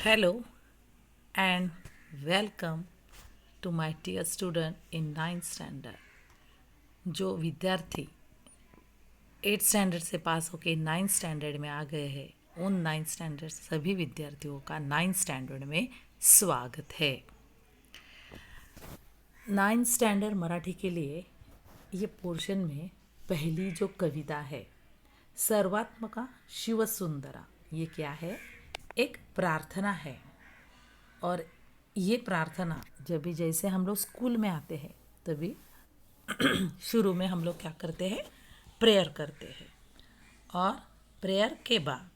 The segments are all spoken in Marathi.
Hello and welcome to my dear student in ninth standard. जो विद्यार्थी 8th स्टैंडर्ड से पास होके नाइन्थ स्टैंडर्ड में आ गए हैं उन नाइन्थ स्टैंडर्ड सभी विद्यार्थियों का नाइन्थ स्टैंडर्ड में स्वागत है। नाइन्थ स्टैंडर्ड मराठी के लिए ये पोर्शन में पहली जो कविता है सर्वात्मका शिवसुंदरा, ये क्या है? एक प्रार्थना है। और ये प्रार्थना जब भी जैसे हम लोग स्कूल में आते हैं तभी शुरू में हम लोग क्या करते हैं? प्रेयर करते हैं और प्रेयर के बाद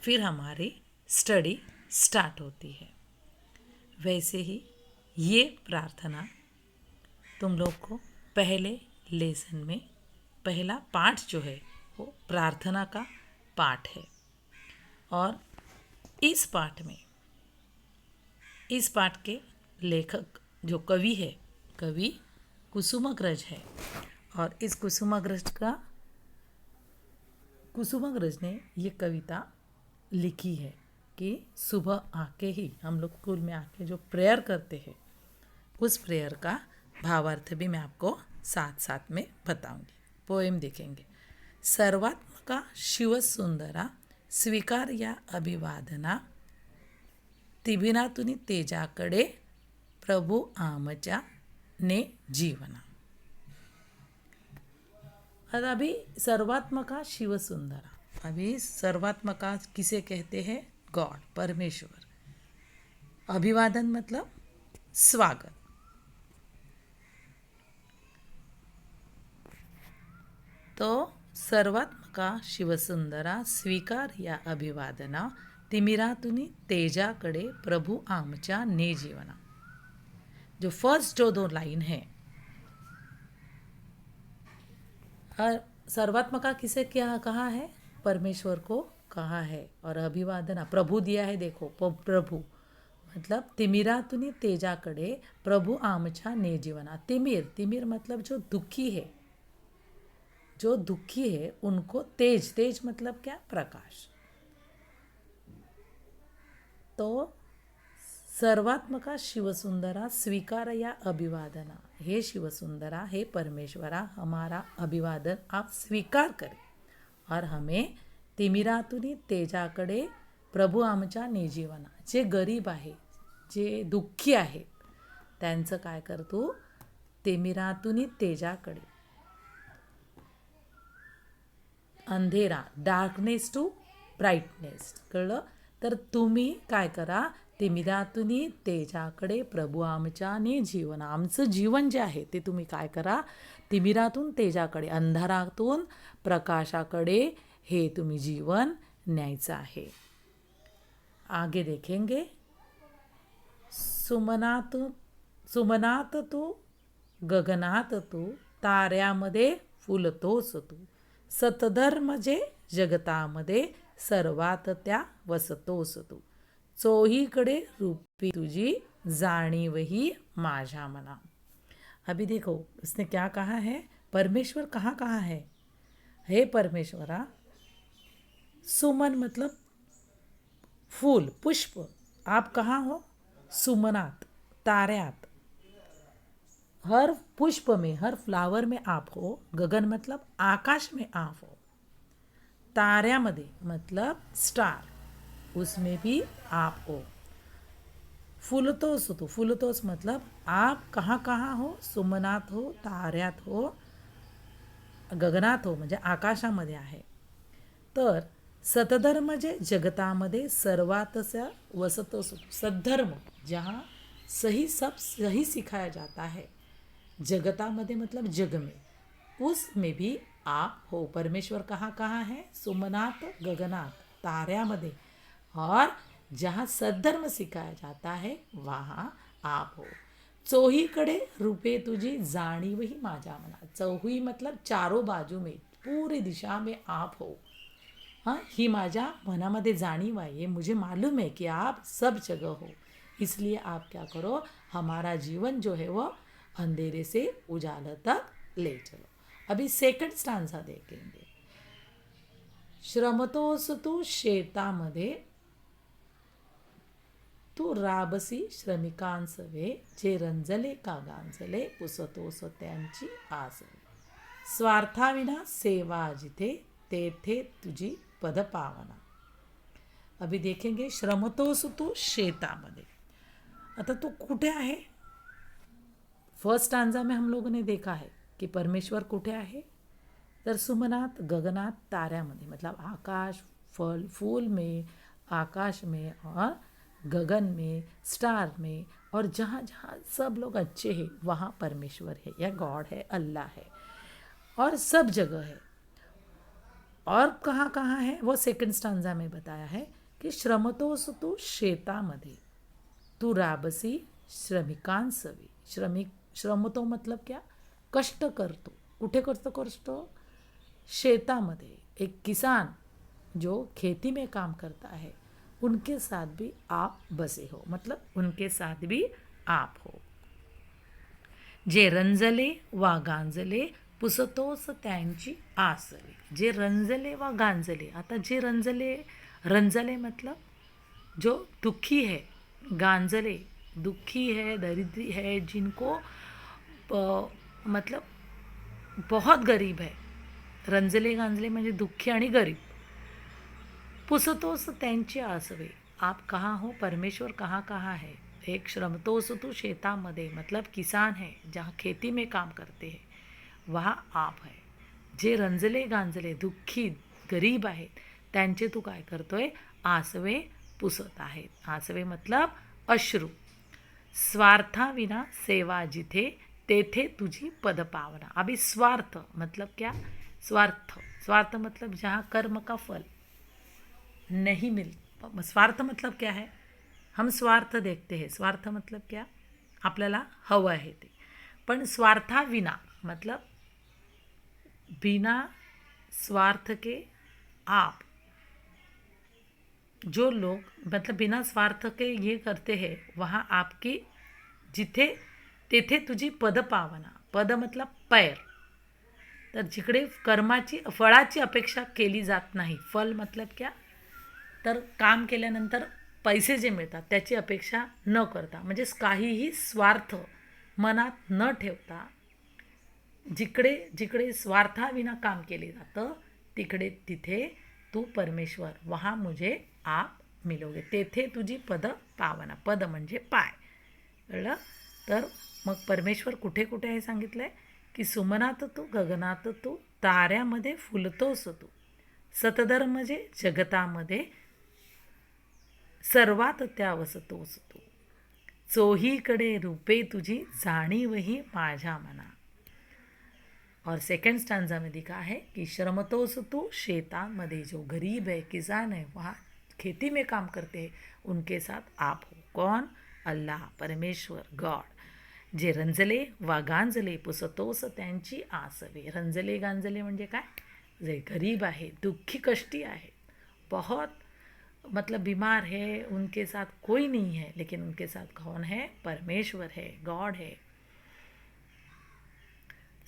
फिर हमारी स्टडी स्टार्ट होती है। वैसे ही ये प्रार्थना तुम लोग को पहले लेसन में पहला पाठ जो है वो प्रार्थना का पाठ है। और इस पाठ के लेखक जो कवि है, कवि कुसुमाग्रज है। और इस कुसुमाग्रज ने ये कविता लिखी है कि सुबह आके ही हम लोग स्कूल में आके जो प्रेयर करते हैं उस प्रेयर का भावार्थ भी मैं आपको साथ साथ में बताऊंगी। पोएम देखेंगे। सर्वात्मका शिवसुंदरा स्वीकार या अभिवादना, तिबिनातुनी तेजाकडे प्रभू आमच्या ने जीवना। अभी सर्वात्मका शिवसुंदरा, अभी सर्वात्मका किसे कहते हैं? गॉड, परमेश्वर। अभिवादन मतलब स्वागत। तो सर्वात्मका शिवसुंदरा स्वीकार या अभिवादना, तिमिरातुनी तेजाकडे प्रभु आमच्या ने जीवना। जो फर्स्ट जो दो लाइन है, सर्वात्मका किसे क्या कहा है? परमेश्वर को कहा है। और अभिवादना प्रभु दिया है, देखो प्रभु मतलब तिमिरातुनी तेजाकडे प्रभु आमच्या ने जीवना। तिमिर मतलब जो दुखी है, जो दुखी है उनको तेज मतलब क्या? प्रकाश। तो सर्वात्मका शिवसुंदरा स्वीकार या अभिवादना, हे शिवसुंदरा, हे परमेश्वरा, हमारा अभिवादन आप स्वीकार करें और हमें तिमिरातुनी तेजाकडे प्रभू आमच्या निजीवना। जे गरीब आहे, जे दुःखी आहेत त्यांचं काय करतो? तिमिरातुनी तेजाकडे, अंधेरा, डार्कनेस टू ब्राईटनेस, कळलं? तर तुम्ही काय करा? तिमिरातुनी तेजाकडे प्रभू आमच्या ने जीवन, आमचं जीवन जे आहे ते तुम्ही काय करा? तिमिरातून तेजाकडे, अंधारातून प्रकाशाकडे हे तुम्ही जीवन न्यायचं आहे। आगे देखेंगे। सुमनात तू, गगनात तू, ताऱ्यामध्ये फुलतोस तू, सतधर्म जे जगतामध्ये सर्वात त्या वसतोस तू, चोहीकडे रूपी तुझी जाणीवही माझ्या मना। अभी देखो उसने क्या कहा है? परमेश्वर कहाँ है? हे परमेश्वरा, सुमन मतलब फूल, पुष्प। आप कहाँ हो? सुमनात, ताऱ्यात। हर पुष्प में, हर फ्लावर में आप हो। गगन मतलब आकाश में आप हो। ताऱ्यामध्ये मतलब स्टार, उसमें भी आप हो। फुलतोस तू, फुलतोस मतलब आप कहाँ हो? सुमनात हो, ताऱ्यात हो, गगनात हो म्हणजे आकाशामध्ये आहे। तर सतधर्म जे जगतामध्ये सर्वातसा वसतोस, सद्धर्म जहाँ सही सिखाया जाता है, जगतामध्ये मतलब जग में, उसमें भी आप हो। परमेश्वर कहाँ है? सुमनात, गगनात, ताऱ्यामध्ये। और जहाँ सद्धर्म सिखाया जाता है वहाँ आप हो। चौहीकडे रूपे तुझी जाणीवही माझ्या मना। चौही मतलब चारों बाजू में, पूरी दिशा में आप हो। हाँ, ही माझ्या मनामध्ये जाणीव आहे, ये मुझे मालूम है कि आप सब जगह हो। इसलिए आप क्या करो? हमारा जीवन जो है वो अंधेरे से उजाला तक ले चलो। अभी सेकंड स्टांजा देखेंगे। श्रमतोस तू शेतामध्ये, तू राबसी श्रमिकांसवे जे रंजले का गांजले पुसतोस त्यांची आसवे स्वार्थाविना सेवा जिथे तेथे तुझी पद पावना. अभी देखेंगे श्रमतोस तू शेतामध्ये. आता तू कुठे आहे? फर्स्ट स्टांजा में हम लोगों ने देखा है कि परमेश्वर कुठे आहे? तर सुमनात, गगनात, ताऱ्यामध्ये, मतलब आकाश, फल फूल में, आकाश में और गगन में, स्टार में, और जहाँ जहाँ सब लोग अच्छे हैं वहाँ परमेश्वर है, या गॉड है, अल्लाह है, और सब जगह है. और कहाँ कहाँ है वो सेकंड स्टांजा में बताया है की श्रमतोस तू शेतामध्ये, तू राबसी श्रमिकांसवी. श्रमतो मतलब क्या? कष्ट करतो. कुठे करतो कष्ट? शेतामध्ये. एक किसान जो खेती में काम करता है उनके साथ भी आप बसे हो, मतलब उनके साथ भी आप हो. जे रंजले वा गांजले पुसतोस त्यांची आसवे. जे रंजले वा गांजले. आता जे रंजले मतलब जो दुखी है, गांजले दुखी है, दरिद्री है, जिनको मतलब बहुत गरीब है. रंजले गांजले म्हणजे दुःखी आणि गरीब. पुसतोस त्यांची आसवे. आप कहाँ हो? परमेश्वर कहाँ कहाँ है? एक श्रमतोस तू शेतामध्ये, मतलब किसान है, जहाँ खेती में काम करते हैं वहाँ आप है. जे रंजले गांजले दुःखी गरीब आहेत त्यांचे तू काय करतोय? आसवे पुसत आहेत. आसवे मतलब अश्रू. स्वार्थाविना सेवा जिथे तेथे तुझी पद पावना. अभी स्वार्थ मतलब क्या? स्वार्थ मतलब जहाँ कर्म का फल नहीं मिल. स्वार्थ मतलब क्या है? हम स्वार्थ देखते हैं. स्वार्थ मतलब क्या? आपल्याला हवं आहे ते. पण स्वार्थाविना मतलब बिना स्वार्थ के आप, जो लोग मतलब बिना स्वार्थ के ये करते हैं वहाँ आपकी जिथे तेथे तुझी पद पावना. पद मतलब पैर. तर जिकडे कर्माची फळाची अपेक्षा केली जात नाही. फल मतलब क्या? तर काम केल्यानंतर पैसे जे मिळतात त्याची अपेक्षा न करता, म्हणजे काहीही स्वार्थ मनात न ठेवता, जिकडे जिकडे स्वार्थाविना काम केले जातं तिथे तू परमेश्वर, वहाँ मुझे आप मिलोगे. तेथे तुझी पद पावना. पद म्हणजे पाय. कळलं? तर मग परमेश्वर कुठे कुठे आहे सांगितलं आहे की सुमनात तू, गगनात तू, ताऱ्यामध्ये फुलतोस तू, सतधर्म म्हणजे जगतामध्ये सर्वात त्या वसतोस तू, चोहीकडे रूपे तुझी जाणीवही माझ्या मना. और सेकंड स्टांजा में लिखा है कि श्रमतोस तू शेतामध्ये. जो गरीब है, किसान है, वहाँ खेती में काम करते हैं उनके साथ आप हो. कौन? अल्लाह, परमेश्वर, गॉड. जे रंजले वा गांजले पुसतोस त्यांची आसवे. रंजले गांजले म्हणजे काय? जे गरीब आहे, दुःखी कष्टी आहे, बहुत मतलब बीमार है, उनके साथ कोई नहीं है, लेकिन उनके साथ कौन है? परमेश्वर है, गॉड है.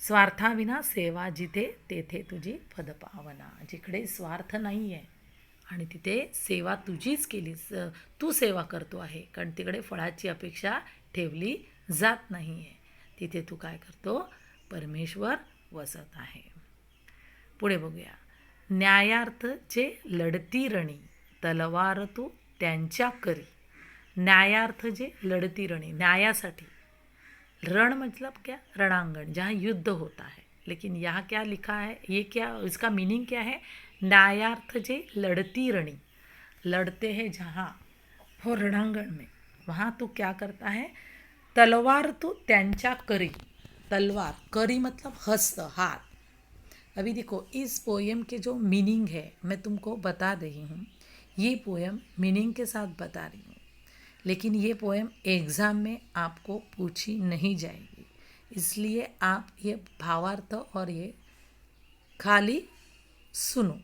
स्वार्थाविना सेवा जिथे तेथे तुझी पद पावना. जिकडे स्वार्थ नाही आहे आणि तिथे सेवा तुझीच केली, तू सेवा करतो आहे, कारण तिकडे फळाची अपेक्षा ठेवली जात नाही आहे, तिथे तू काय करतो? परमेश्वर वसत आहे. पुढे बघूया. न्यायार्थ जे लढती रणी तलवार तू त्यांच्या करी. न्यायार्थ जे लढती रणी, न्यायासाठी. रण मतलब क्या? रणांगण, जहाँ युद्ध होता है. लेकिन यहाँ क्या लिखा है? ये क्या, इसका मीनिंग क्या है? न्यायार्थ जे लड़ती रणी, लड़ते हैं जहाँ हो रणांगण में, वहाँ तू क्या करता है? तलवार तू त्यांच्या करी. तलवार, करी मतलब हस्त, हाथ. अभी देखो इस पोएम के जो मीनिंग है मैं तुमको बता रही हूँ. ये पोएम मीनिंग के साथ बता रही हूँ, लेकिन ये पोएम एग्ज़ाम में आपको पूछी नहीं जाएगी, इसलिए आप ये भावार्थ और ये खाली सुनो.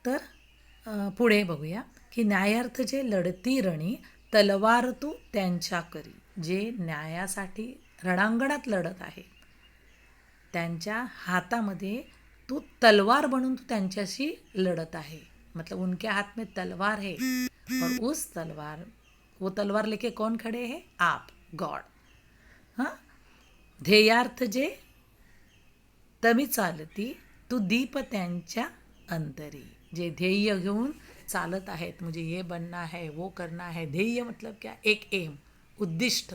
तर पुढे बघूया की न्यायार्थ जे लढती रणी तलवार तू त्यांच्या करी. जे न्यायासाठी रणांगणात लढत आहे त्यांच्या हातामध्ये तू तलवार बनून तू त्यांच्याशी लढत आहे. मतलब उनके हाथ में तलवार है और उस तलवार, वो तलवार लेके कौन खड़े हैं? आप, गॉड. हां, ध्येयार्थ जे तमी चालती तू दीप त्यांच्या अंतरी. जे ध्येय घेऊन चालत आहेत, मुझे ये बनना है, वो करना है. ध्येय मतलब क्या? एक एम, उद्दिष्ट.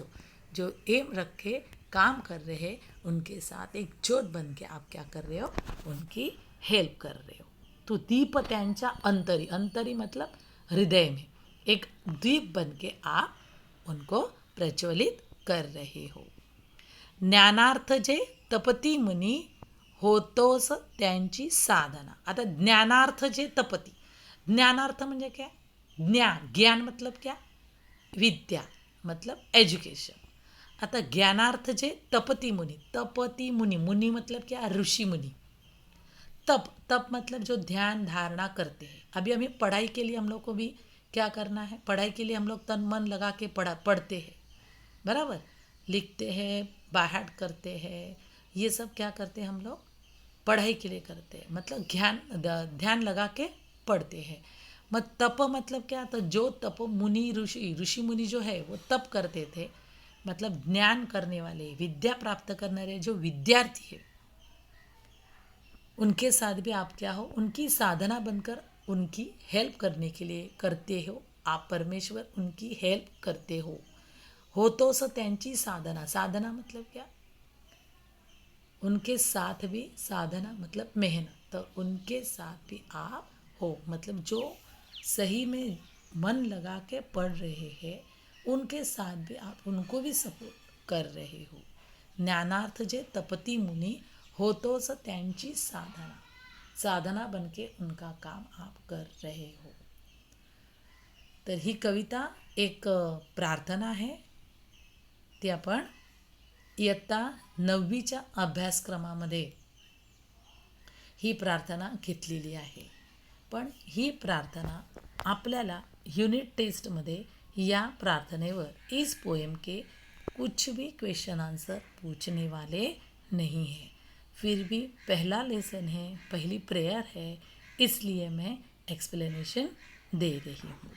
जो एम रखे काम कर रहे हैं, उनके साथ एक ज्योत बन के आप क्या कर रहे हो? उनकी हेल्प कर रहे हो. तो दीप त्यांच्या अंतरी. अंतरी मतलब हृदय में. एक दीप बन के आप उनको प्रज्वलित कर रहे हो. ज्ञानार्थ जे तपती मुनी होतोस त्यांची साधना. आता ज्ञानार्थ जे तपती. ज्ञानार्थ म्हणजे क्या? ज्ञान. ज्ञान मतलब क्या? विद्या, मतलब एजुकेशन. आता ज्ञानार्थ जे तपती मुनी. तपती मुनी. मुनी मतलब क्या? ऋषि मुनी. तप, तप मतलब जो ध्यान धारणा करते हैं. अभी हमें पढ़ाई के लिए हम लोग को भी क्या करना है? पढ़ाई के लिए हम लोग तन मन लगा के पढ़ते हैं, बराबर. लिखते हैं, बाहर करते हैं, ये सब क्या करते हैं हम लोग? पढ़ाई के लिए करते हैं. मतलब ध्यान लगा के पढ़ते हैं. मत तप मतलब क्या? तो जो तप मुनि ऋषि मुनि जो है वो तप करते थे, मतलब ज्ञान करने वाले, विद्या प्राप्त करने वाले जो विद्यार्थी है, उनके साथ भी आप क्या हो? उनकी साधना बनकर उनकी हेल्प करने के लिए करते हो. आप परमेश्वर उनकी हेल्प करते हो. होतोस त्यांची साधना. साधना मतलब क्या? उनके साथ भी. साधना मतलब मेहनत. तो उनके साथ भी आप हो, मतलब जो सही में मन लगा के पढ़ रहे हैं, उनके साथ भी आप उनको भी सपोर्ट कर रहे हो. ज्ञानार्थ जे तपती मुनी होतोस त्यांची साधना. साधना बन के उनका काम आप कर रहे हो. तर ही कविता एक प्रार्थना आहे. ती आपण इयत्ता 9वीच्या अभ्यासक्रमामध्ये ही प्रार्थना घेतलेली आहे. पण ही प्रार्थना आपल्याला युनिट टेस्टमध्ये या प्रार्थनेवर इस पोएम के कुछ भी क्वेश्चन आंसर पूछने वाले नहीं है. फिर भी पहला लेसन है, पहली प्रेयर है, इसलिए मैं एक्सप्लेनेशन दे रही हूँ.